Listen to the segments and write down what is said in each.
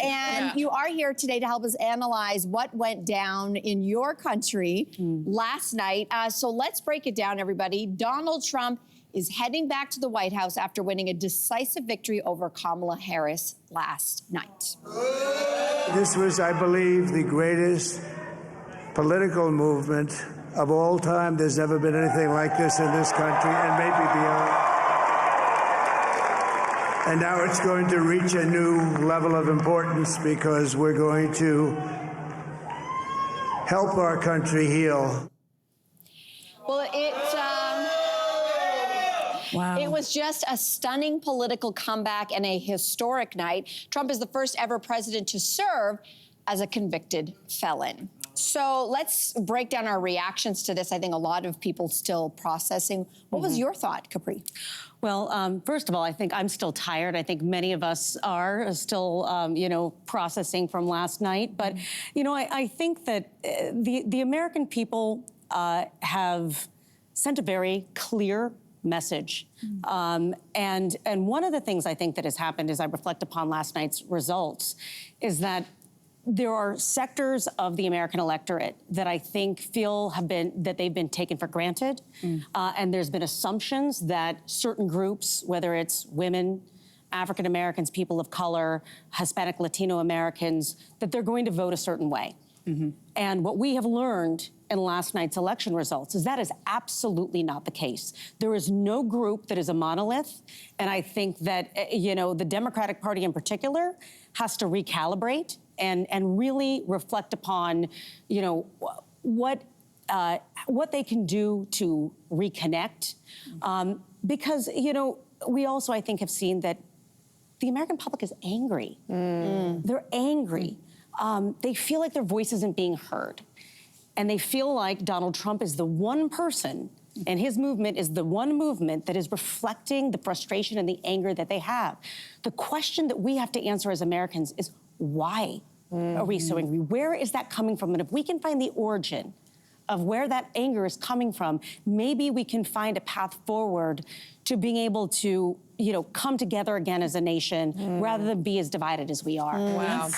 And you are here today to help us analyze what went down in your country last night. So let's break it down, everybody. Donald Trump is heading back to the White House after winning a decisive victory over Kamala Harris last night. This was, I believe, the greatest political movement of all time. There's never been anything like this in this country, and maybe beyond. And now it's going to reach a new level of importance because we're going to help our country heal. Well, it was just a stunning political comeback and a historic night. Trump is the first ever president to serve as a convicted felon. So let's break down our reactions to this. I think a lot of people still processing. What was your thought, Capri? Well, first of all, I think I'm still tired. I think many of us are still, processing from last night. But, I think that the American people have sent a very clear message. And one of the things I think that has happened as I reflect upon last night's results is that there are sectors of the American electorate that I think that they've been taken for granted. And there's been assumptions that certain groups, whether it's women, African Americans, people of color, Hispanic, Latino Americans, that they're going to vote a certain way. And what we have learned in last night's election results is that is absolutely not the case. There is no group that is a monolith. And I think that, the Democratic Party in particular has to recalibrate and really reflect upon, what they can do to reconnect. Because, we also, I think, have seen that the American public is angry. They're angry. They feel like their voice isn't being heard. And they feel like Donald Trump is the one person, and his movement is the one movement that is reflecting the frustration and the anger that they have. The question that we have to answer as Americans is, why are we so angry? Where is that coming from? And if we can find the origin of where that anger is coming from, maybe we can find a path forward to being able to, come together again as a nation rather than be as divided as we are. Wow.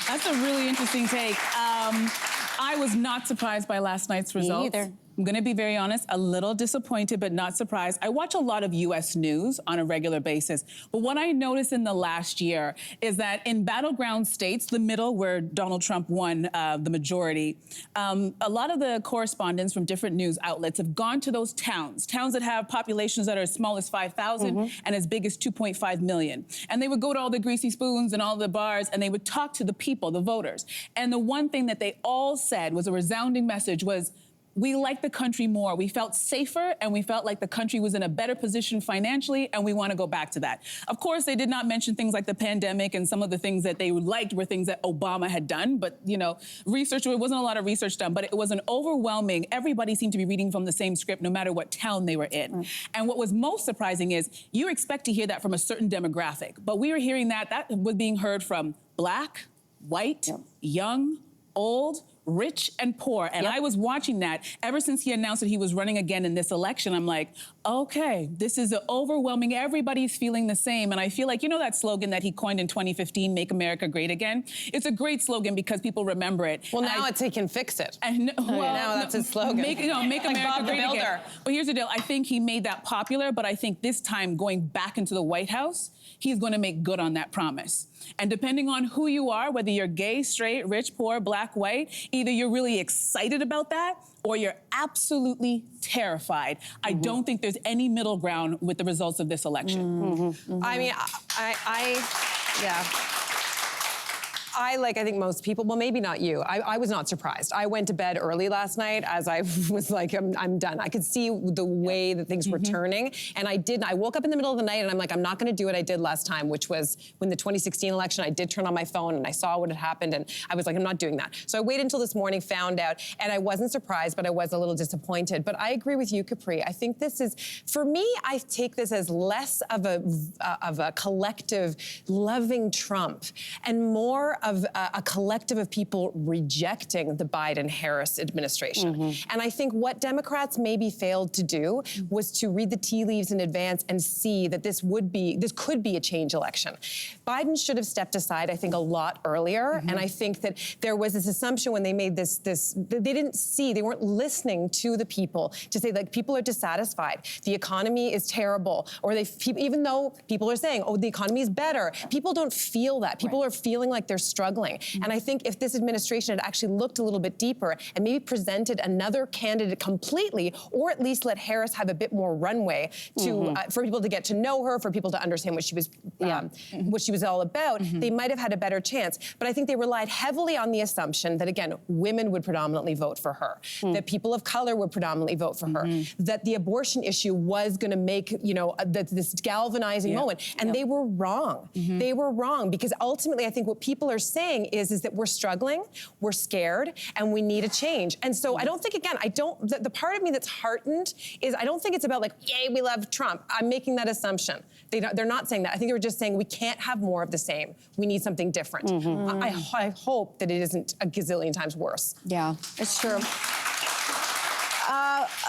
That's a really interesting take. I was not surprised by last night's results. Me either. I'm gonna be very honest, a little disappointed, but not surprised. I watch a lot of US news on a regular basis, but what I noticed in the last year is that in battleground states, the middle where Donald Trump won the majority, a lot of the correspondents from different news outlets have gone to those towns that have populations that are as small as 5,000 and as big as 2.5 million. And they would go to all the greasy spoons and all the bars and they would talk to the people, the voters. And the one thing that they all said was a resounding message was, we liked the country more. We felt safer and we felt like the country was in a better position financially and we want to go back to that. Of course, they did not mention things like the pandemic and some of the things that they liked were things that Obama had done, but research, there wasn't a lot of research done, but it was an overwhelming, everybody seemed to be reading from the same script no matter what town they were in. And what was most surprising is you expect to hear that from a certain demographic, but we were hearing that was being heard from Black, white, young, old, rich and poor. And I was watching that ever since he announced that he was running again in this election. I'm like, okay, this is overwhelming. Everybody's feeling the same. And I feel like, that slogan that he coined in 2015, Make America Great Again? It's a great slogan because people remember it. Well, now it's he can fix it. Now that's his slogan. Make America Bob Great the Again. But here's the deal. I think he made that popular, but I think this time going back into the White House, he's going to make good on that promise. And depending on who you are, whether you're gay, straight, rich, poor, Black, white, either you're really excited about that or you're absolutely terrified. I don't think there's any middle ground with the results of this election. I mean, I think most people, well, maybe not you. I was not surprised. I went to bed early last night as I was like, I'm done. I could see the way that things were turning. And I woke up in the middle of the night and I'm like, I'm not gonna do what I did last time, which was when the 2016 election, I did turn on my phone and I saw what had happened and I was like, I'm not doing that. So I waited until this morning, found out, and I wasn't surprised, but I was a little disappointed. But I agree with you, Capri. I think this is, for me, I take this as less of a collective loving Trump and more of a collective of people rejecting the Biden-Harris administration. And I think what Democrats maybe failed to do was to read the tea leaves in advance and see that this could be a change election. Biden should have stepped aside, I think, a lot earlier. And I think that there was this assumption when they made this, they weren't listening to the people to say, like, people are dissatisfied. The economy is terrible. Or even though people are saying, oh, the economy is better, people don't feel that. People are feeling like they're struggling. And I think if this administration had actually looked a little bit deeper and maybe presented another candidate completely, or at least let Harris have a bit more runway to for people to get to know her, for people to understand what she was all about, they might have had a better chance. But I think they relied heavily on the assumption that, again, women would predominantly vote for her, that people of color would predominantly vote for her, that the abortion issue was going to make, this galvanizing moment. And they were wrong. They were wrong, because ultimately I think what people are saying is that we're struggling, we're scared, and we need a change. And so I don't think, again, the part of me that's heartened is I don't think it's about, like, yay, we love Trump. I'm making that assumption. They're not saying that. I think they were just saying we can't have more of the same. We need something different. I hope that it isn't a gazillion times worse. Yeah, it's true.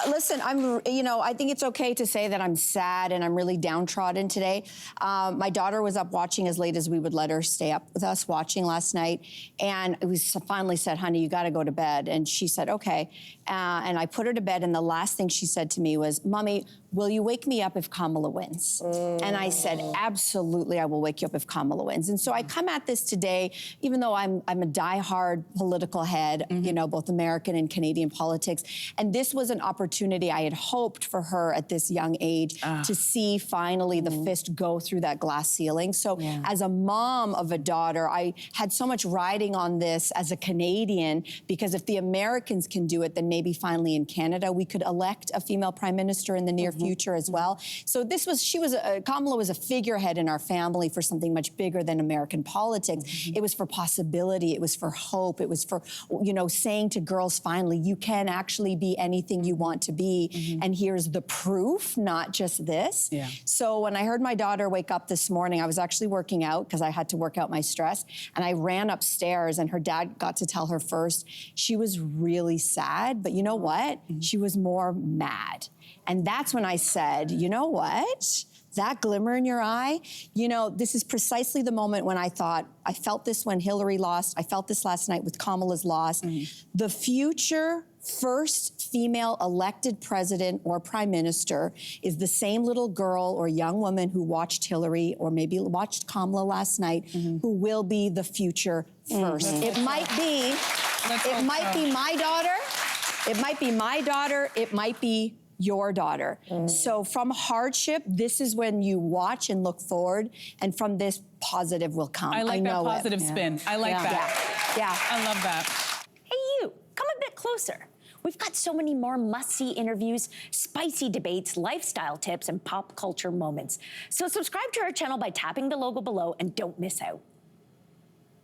Listen, I think it's okay to say that I'm sad and I'm really downtrodden today. My daughter was up watching as late as we would let her stay up with us watching last night. And we finally said, honey, you got to go to bed. And she said, okay. And I put her to bed. And the last thing she said to me was, Mommy, will you wake me up if Kamala wins? And I said, absolutely, I will wake you up if Kamala wins. And so I come at this today, even though I'm a diehard political head, both American and Canadian politics. And this was an opportunity I had hoped for her at this young age to see finally the fist go through that glass ceiling. So as a mom of a daughter, I had so much riding on this as a Canadian, because if the Americans can do it, then maybe finally in Canada we could elect a female prime minister in the near future as well. So Kamala was a figurehead in our family for something much bigger than American politics. It was for possibility. It was for hope. It was for, saying to girls, finally, you can actually be anything you want to be. And here's the proof, not just this. So when I heard my daughter wake up this morning, I was actually working out because I had to work out my stress. And I ran upstairs and her dad got to tell her first. She was really sad, but you know what? She was more mad. And that's when I said, you know what? That glimmer in your eye, this is precisely the moment when I thought, I felt this when Hillary lost. I felt this last night with Kamala's loss. The future first female elected president or prime minister is the same little girl or young woman who watched Hillary or maybe watched Kamala last night, who will be the future first. It might be my daughter. It might be my daughter. It might be your daughter. So from hardship, this is when you watch and look forward, and from this, positive will come. I like that positive spin. I like that. Yeah. I love that. Hey, you, come a bit closer. We've got so many more must-see interviews, spicy debates, lifestyle tips, and pop culture moments. So subscribe to our channel by tapping the logo below and don't miss out.